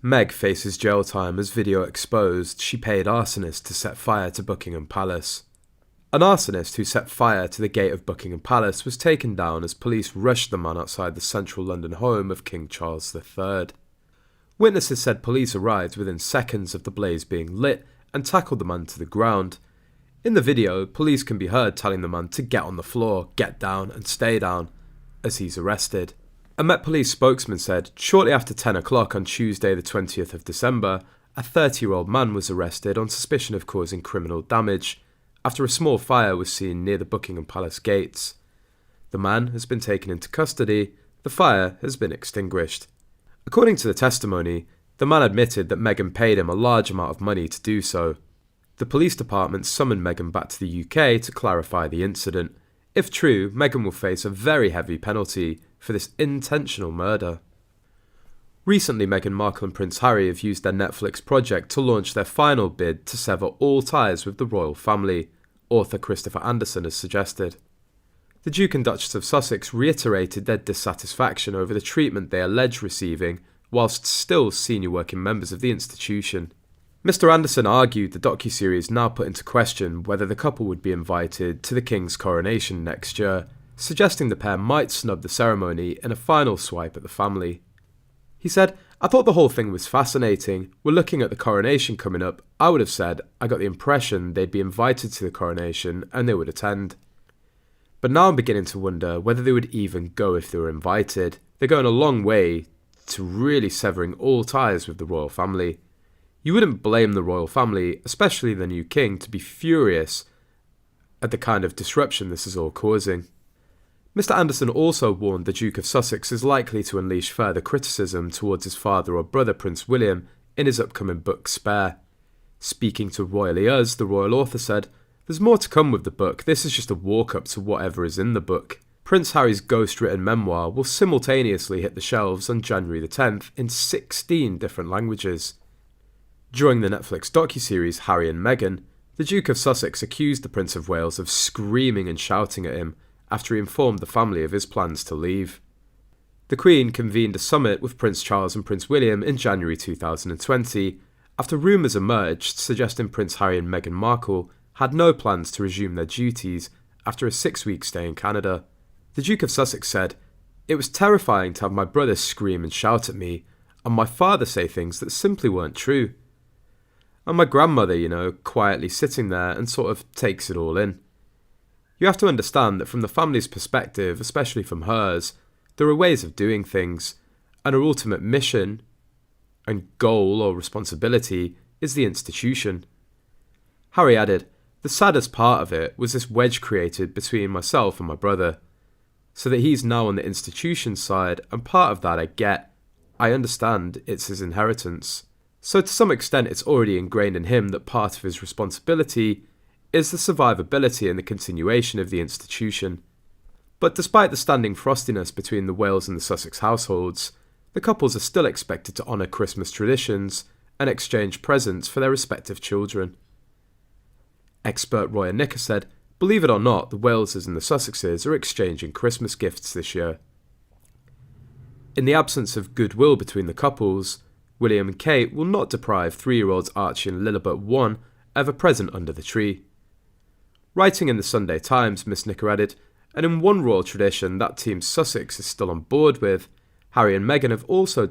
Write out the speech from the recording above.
Meg faces jail time as video exposed she paid Arsonist to set fire to Buckingham Palace. An arsonist who set fire to the gate of Buckingham Palace was taken down as police rushed the man outside the central London home of King Charles III. Witnesses said police arrived within seconds of the blaze being lit and tackled the man to the ground. In the video, police can be heard telling the man to get on the floor, get down and stay down, as he's arrested. A Met Police spokesman said, shortly after 10 o'clock on Tuesday the 20th of December, a 30-year-old man was arrested on suspicion of causing criminal damage after a small fire was seen near the Buckingham Palace gates. The man has been taken into custody. The fire has been extinguished. According to the testimony, the man admitted that Meghan paid him a large amount of money to do so. The police department summoned Meghan back to the UK to clarify the incident. If true, Meghan will face a very heavy penalty for this intentional murder. Recently, Meghan Markle and Prince Harry have used their Netflix project to launch their final bid to sever all ties with the royal family, author Christopher Anderson has suggested. The Duke and Duchess of Sussex reiterated their dissatisfaction over the treatment they allege receiving whilst still senior working members of the institution. Mr. Anderson argued the docuseries now put into question whether the couple would be invited to the King's coronation next year, suggesting the pair might snub the ceremony in a final swipe at the family. He said, "I thought the whole thing was fascinating. We're looking at the coronation coming up. I would have said I got the impression they'd be invited to the coronation and they would attend. But now I'm beginning to wonder whether they would even go if they were invited. They're going a long way to really severing all ties with the royal family. You wouldn't blame the royal family, especially the new king, to be furious at the kind of disruption this is all causing." Mr. Anderson also warned the Duke of Sussex is likely to unleash further criticism towards his father or brother Prince William in his upcoming book Spare. Speaking to Royally Us, the royal author said, "There's more to come with the book. This is just a walk-up to whatever is in the book. Prince Harry's ghost-written memoir will simultaneously hit the shelves on January the 10th in 16 different languages." During the Netflix docuseries Harry and Meghan, the Duke of Sussex accused the Prince of Wales of screaming and shouting at him after he informed the family of his plans to leave. The Queen convened a summit with Prince Charles and Prince William in January 2020 after rumours emerged suggesting Prince Harry and Meghan Markle had no plans to resume their duties after a 6-week stay in Canada. The Duke of Sussex said, "It was terrifying to have my brother scream and shout at me, and my father say things that simply weren't true. And my grandmother, quietly sitting there and sort of takes it all in. You have to understand that from the family's perspective, especially from hers, there are ways of doing things, and her ultimate mission and goal or responsibility is the institution." Harry added, "The saddest part of it was this wedge created between myself and my brother, so that he's now on the institution side, and part of that I get. I understand it's his inheritance. So to some extent it's already ingrained in him that part of his responsibility is the survivability and the continuation of the institution." But despite the standing frostiness between the Wales and the Sussex households, the couples are still expected to honour Christmas traditions and exchange presents for their respective children. Expert Roya Nicker said, "Believe it or not, the Waleses and the Sussexes are exchanging Christmas gifts this year." In the absence of goodwill between the couples, William and Kate will not deprive 3-year-olds Archie and Lilibet 1 of a present under the tree. Writing in the Sunday Times, Miss Nicker added, "And in one royal tradition that Team Sussex is still on board with, Harry and Meghan have also